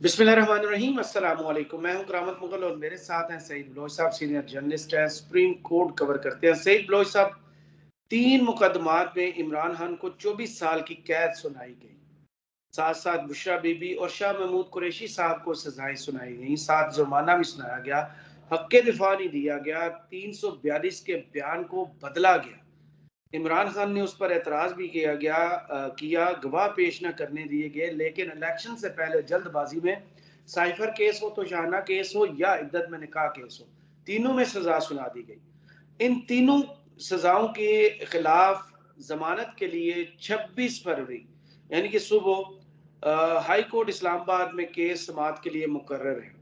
बिस्मिल्लाहिर्रहमानिर्रहीम, अस्सलाम वालेकुम। मैं हूं करामत मुगल और मेरे साथ हैं सईद बलोच साहब, सीनियर जर्नलिस्ट हैं, सुप्रीम कोर्ट कवर करते हैं। सईद बलोच साहब, 3 मुकदमात में इमरान खान को 24 साल की कैद सुनाई गई। साथ साथ बुशरा बीबी और शाह महमूद कुरैशी साहब को सजाएं सुनाई गई, साथ जुर्माना भी सुनाया गया। हक के दिफा नहीं दिया गया, 342 के बयान को बदला गया। इमरान खान ने उस पर एतराज भी किया, गवाह पेश न करने दिए गए, लेकिन इलेक्शन से पहले जल्दबाजी में साइफर केस हो, तो शाहना केस हो या इद्दत में निकाह केस हो, तीनों में सजा सुना दी गई। इन तीनों सजाओं के खिलाफ जमानत के लिए 26 फरवरी यानी कि सुबह हाई कोर्ट इस्लामाबाद में केस समाअत के लिए मुकर्रर है।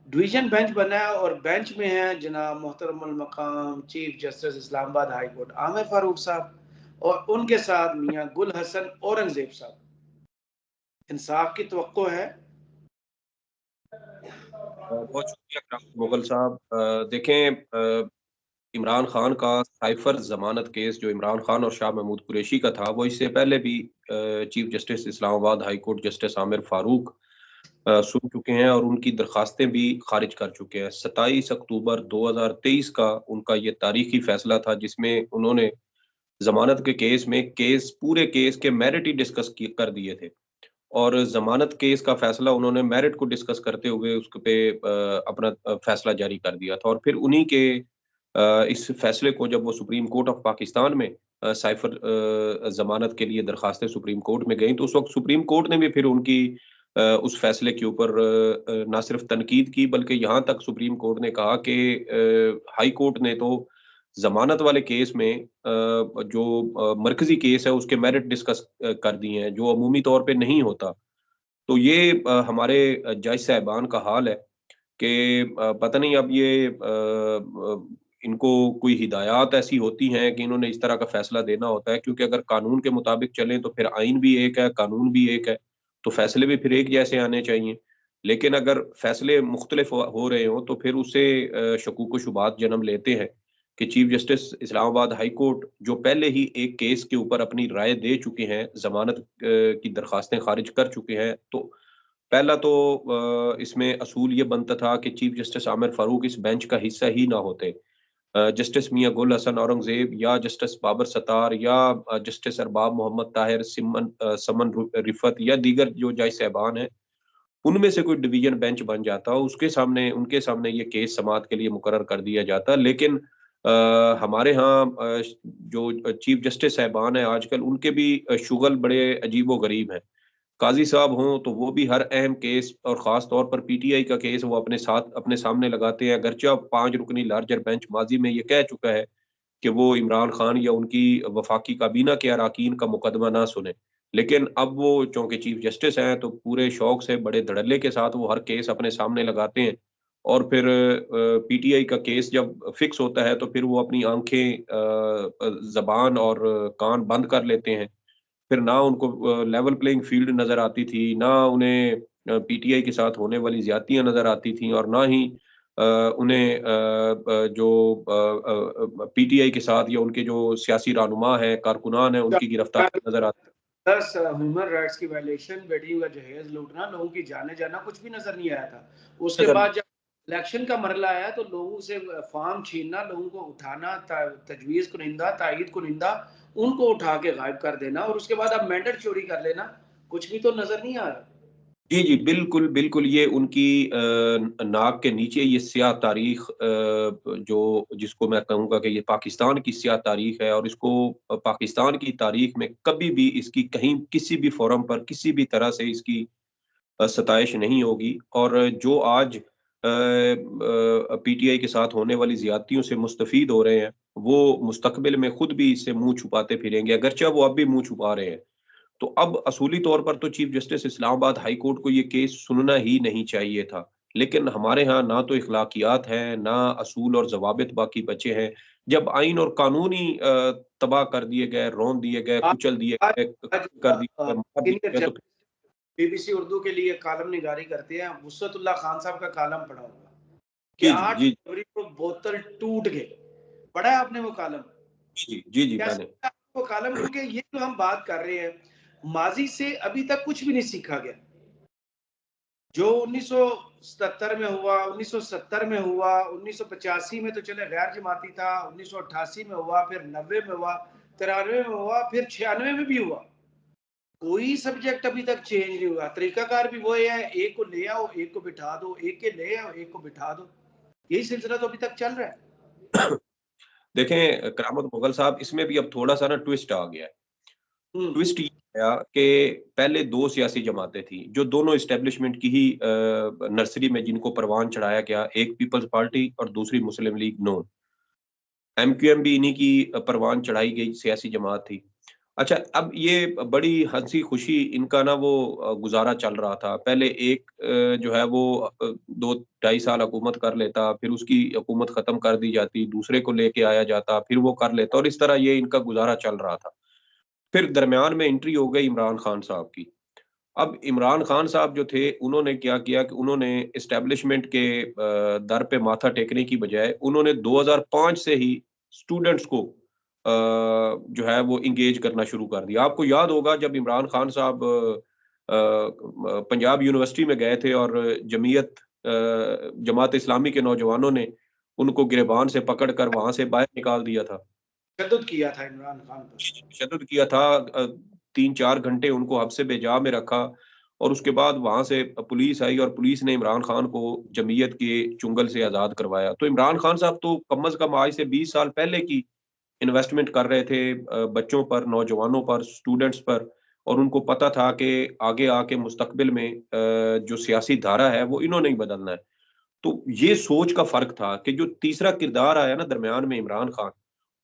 डिवीजन बेंच बना है और बेंच में है जनाब मोहतरम मकाम chief justice Islamabad high court Aamir Farooq साहब और उनके साथ मियां गुल हसन औरंगजेब साहब। इंसाफ की तवक्को है। बहुत शुक्रिया करामत मुगल साहब। देखें, इमरान खान का साइफर जमानत केस जो इमरान खान और शाह महमूद कुरैशी का था, वो इससे पहले भी chief justice Islamabad high court justice Aamir Farooq सुन चुके हैं और उनकी दरखास्तें भी खारिज कर चुके हैं। 27 अक्टूबर 2023 का उनका ये तारीखी फैसला था, जिसमें उन्होंने जमानत के केस में पूरे केस के मेरिट ही कर दिए थे और जमानत केस का फैसला उन्होंने मेरिट को डिस्कस करते हुए उस पे अपना फैसला जारी कर दिया था। और फिर उन्हीं के इस फैसले को जब वो सुप्रीम कोर्ट ऑफ पाकिस्तान में साइफर जमानत के लिए दरखास्तें सुप्रीम कोर्ट में गई, तो उस वक्त सुप्रीम कोर्ट ने भी फिर उनकी उस फैसले के ऊपर ना सिर्फ तनकीद की, बल्कि यहाँ तक सुप्रीम कोर्ट ने कहा कि हाई कोर्ट ने तो जमानत वाले केस में जो मरकजी केस है उसके मेरिट डिस्कस कर दिए हैं, जो अमूमी तौर पे नहीं होता। तो ये हमारे जज साहिबान का हाल है कि पता नहीं अब ये इनको कोई हिदायत ऐसी होती हैं कि इन्होंने इस तरह का फैसला देना होता है, क्योंकि अगर कानून के मुताबिक चलें तो फिर आइन भी एक है, कानून भी एक है, तो फैसले भी फिर एक जैसे आने चाहिए। लेकिन अगर फैसले मुख्तलिफ हो रहे हों, तो फिर उससे शकूक व शुबात जन्म लेते हैं कि chief justice Islamabad high court जो पहले ही एक केस के ऊपर अपनी राय दे चुके हैं, ज़मानत की दरखास्तें खारिज कर चुके हैं, तो पहला तो इसमें असूल ये बनता था कि चीफ जस्टिस आमिर फारूक इस बेंच का हिस्सा ही ना होते। जस्टिस मियां गुल हसन औरंगजेब या जस्टिस बाबर सत्तार या जस्टिस अरबाब मोहम्मद ताहिर, समन रिफत या दीगर जो जज साहबान हैं, उनमें से कोई डिवीजन बेंच बन जाता, उसके सामने उनके सामने ये केस समाअत के लिए मुकर्रर कर दिया जाता। लेकिन हमारे यहाँ जो चीफ जस्टिस साहबान हैं आजकल, उनके भी शुगल बड़े अजीबो-गरीब हैं। काज़ी साहब हों तो वो भी हर अहम केस और ख़ास तौर पर पीटीआई का केस वो अपने सामने लगाते हैं। अगरचे 5 रुकनी लार्जर बेंच माज़ी में ये कह चुका है कि वो इमरान खान या उनकी वफ़ाकी काबीना के अरकान का मुकदमा ना सुने। लेकिन अब वो चूँकि चीफ जस्टिस हैं, तो पूरे शौक से, बड़े धड़ल्ले के साथ वो हर केस अपने सामने लगाते हैं और फिर पीटीआई का केस जब फिक्स होता है, तो फिर वो अपनी आँखें ज़बान और कान बंद कर लेते हैं। फिर ना उनको लेवल प्लेइंग फील्ड नज़र आती थी, ना उन्हें पीटीआई के साथ होने वाली ज़्यादतियाँ नज़र आती थीं और ना ही उन्हें जो पीटीआई के साथ या उनके जो सियासी रहनुमा हैं, कारकुनान हैं, उनकी गिरफ्तारी नज़र आती। प्लस ह्यूमन राइट्स की वायलेशन, बेटियों का जहेज लूटना, लोगों की जाने जाना, कुछ भी नजर नहीं आया था। उसके नज़र बाद जब इलेक्शन का मरला आया तो लोगों से फॉर्म छीनना, लोगों को उठाना, तजवीज कुनिंदा, तायद कुनिंदा, उनको उठा के गायब कर देना और उसके बाद अब मैंडेट चोरी कर लेना, कुछ भी तो नजर नहीं आ रहा। जी, जी, बिल्कुल, बिल्कुल, ये उनकी नाक के नीचे ये स्याह तारीख़ जो जिसको मैं कहूँगा कि ये पाकिस्तान की स्याह तारीख़ है और इसको पाकिस्तान की तारीख़ में कभी भी इसकी कहीं किसी भी फ़ोरम पर किसी भी तरह से इसकी सताइश नहीं होगी। और जो आज पीटीआई के साथ होने वाली ज़्यादतियों से मुस्तफ़ीद हो रहे हैं, वो मुस्तक़बिल में खुद भी इससे मुँह छुपाते फिरेंगे, अगरचे वो अब भी मुँह छुपा रहे हैं। तो अब असूली तौर पर तो chief justice Islamabad high court को ये केस सुनना ही नहीं चाहिए था। लेकिन हमारे यहाँ ना तो इखलाकियात हैं, ना असूल और ज़वाबित बाकी बचे हैं। जब आइन और कानून ही तबाह कर दिए गए, रौंद दिए गए, आज कुचल दिए आज गए, आज कर दिए गए, मार दिए गए, तो बीबीसी उर्दू के लिए कालम निगारी करते हैं, वुसअतुल्लाह खान साहब का कालम पढ़ा होगा कि जी, जी, 8 जी, फरवरी को बोतल टूट गए। पढ़ा है आपने वो कालम? जी, जी, जी, कैसे मैंने। पढ़ा वो कालम? क्योंकि ये जो हम बात कर रहे हैं, माजी से अभी तक कुछ भी नहीं सीखा गया। जो 1977 में हुआ, 1970 में हुआ, 1985 में तो चले गैर जमाती था, 1988 में हुआ, फिर 90 में हुआ, 93 में हुआ, फिर 96 में भी हुआ। कोई सब्जेक्ट अभी तक चेंज नहीं हुआ, तरीकाकार भी वो है, एक को ले आओ, एक को बिठा दो, एक के ले आओ, एक को बिठा दो। यही सिलसिला तो अभी तक चल रहा है। देखें करामत मुगल साहब, इसमें भी अब थोड़ा सा ना ट्विस्ट आ गया है। हम्म। ट्विस्ट ये आया कि पहले दो सियासी जमातें थी जो दोनों इस्टेब्लिशमेंट की ही नर्सरी में जिनको परवान चढ़ाया गया, एक पीपल्स पार्टी और दूसरी मुस्लिम लीग नून। एमक्यूएम भी इन्हीं की परवान चढ़ाई गई सियासी जमात थी। अच्छा, अब ये बड़ी हँसी-खुशी इनका ना वो गुज़ारा चल रहा था। पहले एक जो है वो 2 ढाई साल हुकूमत कर लेता, फिर उसकी हुकूमत ख़त्म कर दी जाती, दूसरे को लेके आया जाता, फिर वो कर लेता और इस तरह ये इनका गुज़ारा चल रहा था। फिर दरमियान में एंट्री हो गई इमरान खान साहब की। अब इमरान खान साहब जो थे, उन्होंने क्या किया कि उन्होंने एस्टेब्लिशमेंट के दर पे माथा टेकने की बजाय उन्होंने 2005 से ही स्टूडेंट्स को जो है वो एंगेज करना शुरू कर दिया। आपको याद होगा जब इमरान खान साहब पंजाब यूनिवर्सिटी में गए थे और जमात इस्लामी के नौजवानों ने उनको गिरबान से पकड़ कर वहाँ से बाहर निकाल दिया था। तशद्दुद किया था इमरान खान पर। तशद्दुद किया था 3-4 घंटे उनको हब्से बेजा में रखा और उसके बाद वहाँ से पुलिस आई और पुलिस ने इमरान खान को जमीयत के चुंगल से आज़ाद करवाया। तो इमरान खान साहब तो कम से कम आज से 20 साल पहले की इन्वेस्टमेंट कर रहे थे बच्चों पर, नौजवानों पर, स्टूडेंट्स पर और उनको पता था कि आगे आके मुस्तकबिल में जो सियासी धारा है वो इन्होंने ही बदलना है। तो ये सोच का फ़र्क था कि जो तीसरा किरदार आया ना दरमियान में इमरान खान,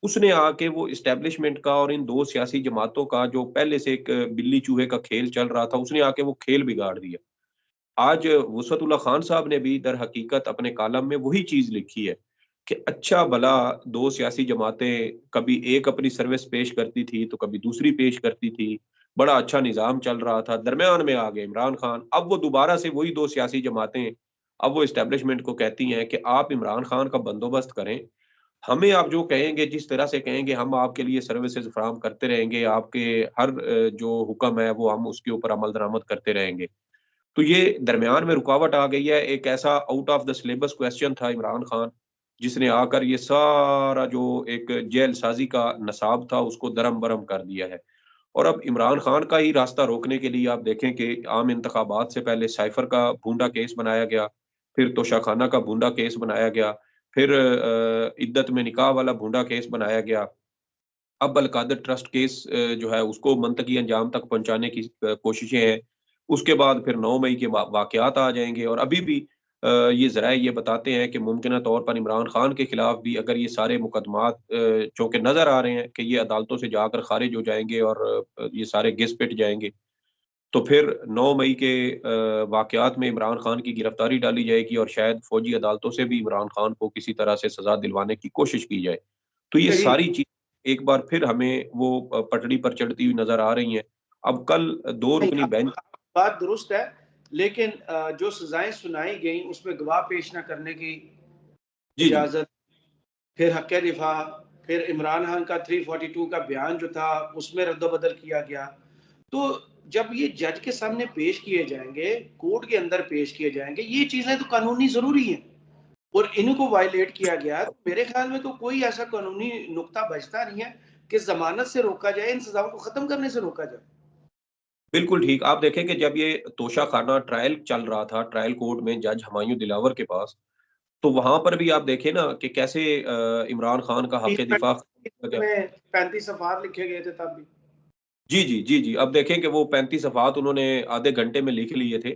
उसने आके वो एस्टेब्लिशमेंट का और इन 2 सियासी जमातों का जो पहले से एक बिल्ली-चूहे का खेल चल रहा था, उसने आके वो खेल बिगाड़ दिया। आज वसअतुल्लाह खान साहब ने भी दर हकीकत अपने कॉलम में वही चीज़ लिखी है कि अच्छा भला 2 सियासी जमातें कभी एक अपनी सर्विस पेश करती थी, तो कभी दूसरी पेश करती थी। बड़ा अच्छा निज़ाम चल रहा था, दरमियान में आ गए इमरान खान। अब वो दोबारा से वही 2 सियासी जमातें अब वो एस्टेब्लिशमेंट को कहती हैं कि आप इमरान खान का बंदोबस्त करें। हमें आप जो कहेंगे, जिस तरह से कहेंगे हम आपके लिए सर्विसेज़ फराहम करते रहेंगे, आपके हर जो हुक्म है वो हम उसके ऊपर अमल दरामद करते रहेंगे। तो ये दरमियान में रुकावट आ गई है, एक ऐसा out of the syllabus question था इमरान खान, जिसने आकर ये सारा जो एक जेलसाज़ी का नसाब था उसको दरम-बरम कर दिया है। और अब इमरान खान का ही रास्ता रोकने के लिए आप देखें कि आम इंतखाबात से पहले साइफ़र का भूंडा केस बनाया गया, फिर तोशाखाना का भूंडा केस बनाया गया, फिर इद्दत में निकाह वाला भूंडा केस बनाया गया। अब अल-कादर ट्रस्ट केस जो है उसको मंतकी अंजाम तक पहुँचाने की कोशिशें हैं। उसके बाद फिर 9 मई के वाक़यात आ जाएँगे और अभी भी ये ज़राए ये बताते हैं कि मुमकिना तौर पर इमरान खान के खिलाफ भी अगर ये सारे मुकदमात चूँकि नज़र आ रहे हैं कि ये अदालतों से जाकर ख़ारिज हो जाएँगे और ये सारे घिस पिट जाएँगे। तो फिर 9 मई के वाक़यात में इमरान खान की गिरफ्तारी डाली जाएगी और शायद फ़ौजी अदालतों से भी इमरान खान को किसी तरह से सज़ा दिलवाने की कोशिश की जाए। तो ये सही। सारी चीज़ एक बार फिर हमें वो पटड़ी पर चढ़ती हुई नज़र आ रही हैं। अब कल 2 नहीं, रुकनी बेंच। बात दुरुस्त है, लेकिन जो सजाएं सुनाई गई उसमें गवाह पेश न करने की जी, जी। इजाजत, फिर हक दिफा, फिर इमरान खान का 342 का बयान जो था उसमें रद्द-बदल किया गया। तो जब ये जज के सामने पेश किए जाएंगे, कोर्ट के अंदर पेश किए जाएंगे, ये चीजें तो कानूनी जरूरी हैं और इनको वायलेट किया गया, तो मेरे ख्याल में तो कोई ऐसा कानूनी नुक्ता बचता नहीं है कि जमानत से रोका जाए, इन सजाओं को खत्म करने से रोका जाए। बिल्कुल ठीक। आप देखें कि जब ये तोशाखाना ट्रायल चल रहा था, ट्रायल कोर्ट में जज हुमायूं दिलावर के पास, तो वहाँ पर भी आप देखें ना कि कैसे इमरान खान का हक़ दिफ़ा में 35 अफार लिखे गए थे तब भी। जी, जी, जी, जी। अब देखें कि वो 35 सफ़हात उन्होंने आधे घंटे में लिख लिए थे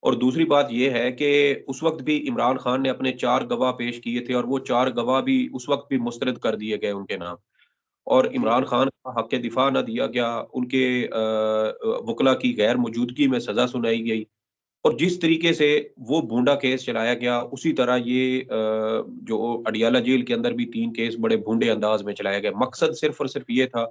और दूसरी बात ये है कि उस वक़्त भी इमरान खान ने अपने 4 गवाह पेश किए थे और वो 4 गवाह भी उस वक़्त भी मुस्तरद कर दिए गए उनके नाम और जी। इमरान खान का हक़ दिफ़ा ना दिया गया, उनके वुकला की गैर मौजूदगी में सज़ा सुनाई गई और जिस तरीके से वो भूंडा केस चलाया गया, उसी तरह ये जो अडियाला जेल के अंदर भी 3 केस बड़े भूंडे अंदाज़ में चलाया गया। मकसद सिर्फ़ और सिर्फ़ ये था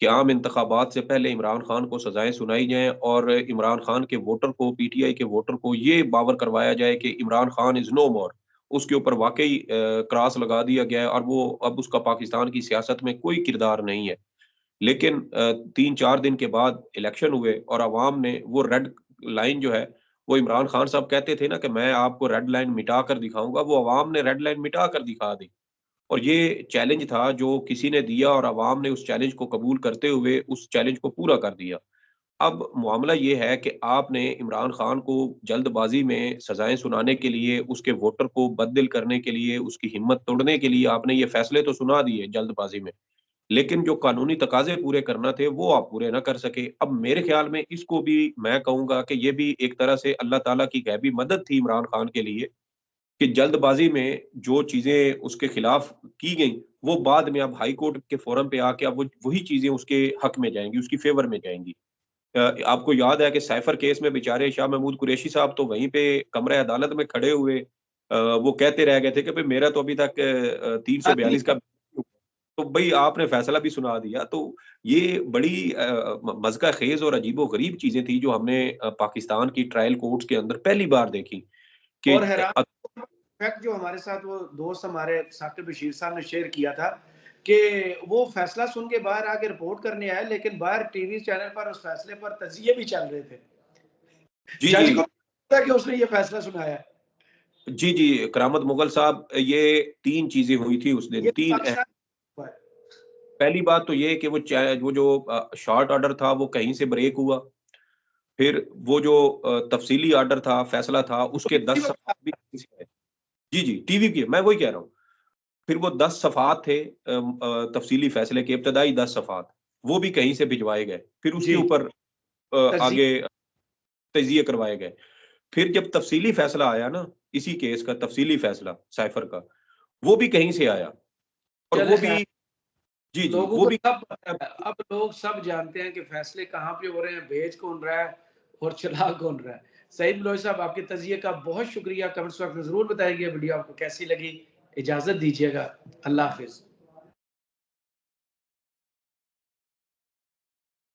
कि आम इंतखाबात से पहले इमरान खान को सज़ाएँ सुनाई जाएँ और इमरान खान के वोटर को, पीटीआई के वोटर को ये बावर करवाया जाए कि इमरान खान इज़ नो मोर। उसके ऊपर वाक़ई क्रॉस लगा दिया गया है और वो अब उसका पाकिस्तान की सियासत में कोई किरदार नहीं है। लेकिन 3-4 दिन के बाद इलेक्शन हुए और अवाम ने वो रेड लाइन जो है, वो इमरान खान साहब कहते थे ना कि मैं आपको रेड लाइन मिटा कर दिखाऊँगा, वो अवाम ने रेड लाइन मिटा कर दिखा दी। और ये चैलेंज था जो किसी ने दिया और अवाम ने उस चैलेंज को कबूल करते हुए उस चैलेंज को पूरा कर दिया। अब मामला ये है कि आपने इमरान खान को जल्दबाज़ी में सज़ाएँ सुनाने के लिए, उसके वोटर को बददिल करने के लिए, उसकी हिम्मत तोड़ने के लिए आपने ये फैसले तो सुना दिए जल्दबाज़ी में। लेकिन जो कानूनी तकाज़े पूरे करना थे, वो आप पूरे ना कर सके। अब मेरे ख़्याल में इसको भी मैं कहूँगा कि ये भी एक तरह से अल्लाह ताला की गैबी मदद थी इमरान खान के लिए कि जल्दबाज़ी में जो चीज़ें उसके खिलाफ की गईं, वो बाद में अब हाई कोर्ट के फोरम पे आके अब वो वही चीज़ें उसके हक में जाएँगी, उसकी फ़ेवर में जाएँगी। आपको याद है कि साइफर केस में बेचारे शाह महमूद कुरैशी साहब तो वहीं पे कमरे अदालत में खड़े हुए वो कहते रह गए थे कि भई मेरा तो अभी तक 342 का तो भई आपने फैसला भी सुना दिया। तो ये बड़ी मज़का-ख़ेज़ और अजीबो-गरीब चीज़ें थी जो हमने पाकिस्तान की ट्रायल कोर्ट्स के अंदर पहली बार देखी कि और हैरान फैक्ट जो हमारे साथ वो दोस्त हमारे साकिब बशीर साहब ने शेयर किया था कि वो फैसला सुन के बाहर आके रिपोर्ट करने आए, लेकिन बाहर टीवी चैनल पर उस फैसले पर तजिए भी चल रहे थे। जी, जज को जी। पता है कि उसने ये फैसला सुनाया है। जी, जी, करामत मुग़ल साहब ये 3 चीज़ें हुई थी उस दिन, ये 3 पाकिस्तान हुआ है। पहली बात तो ये कि वो जो शॉर्ट ऑर्डर था वो कहीं से ब्रेक हुआ। फिर वो जो तफ़सीली ऑर्डर था, फ़ैसला था, उसके 10 सफ़ात भी कहीं से आए। जी, जी, टीवी की मैं वही कह रहा हूँ। फिर वो 10 सफ़ात थे तफ़सीली फ़ैसले के इब्तदाई 10 सफ़ात, वो भी कहीं से भिजवाए गए। फिर उसके जी, ऊपर तजी आगे तज्ज़िये करवाए गए। फिर जब तफ़सीली फ़ैसला आया ना, इसी केस का तफ़सीली फ़ैसला साइफ़र का, वो भी कहीं से आया और चले वो खैर, भी जी, जी, लोगों वो को भी सब पता है। अब लोग सब जानते हैं कि फैसले कहाँ पे हो रहे हैं, भेज कौन रहा है और चला कौन रहा है। सईद बलोच साहब, आपके तज़िये का बहुत शुक्रिया। कमेंट्स बॉक्स में ज़रूर बताइए वीडियो आपको कैसी लगी। इजाज़त दीजिएगा। अल्लाह हाफ़िज़।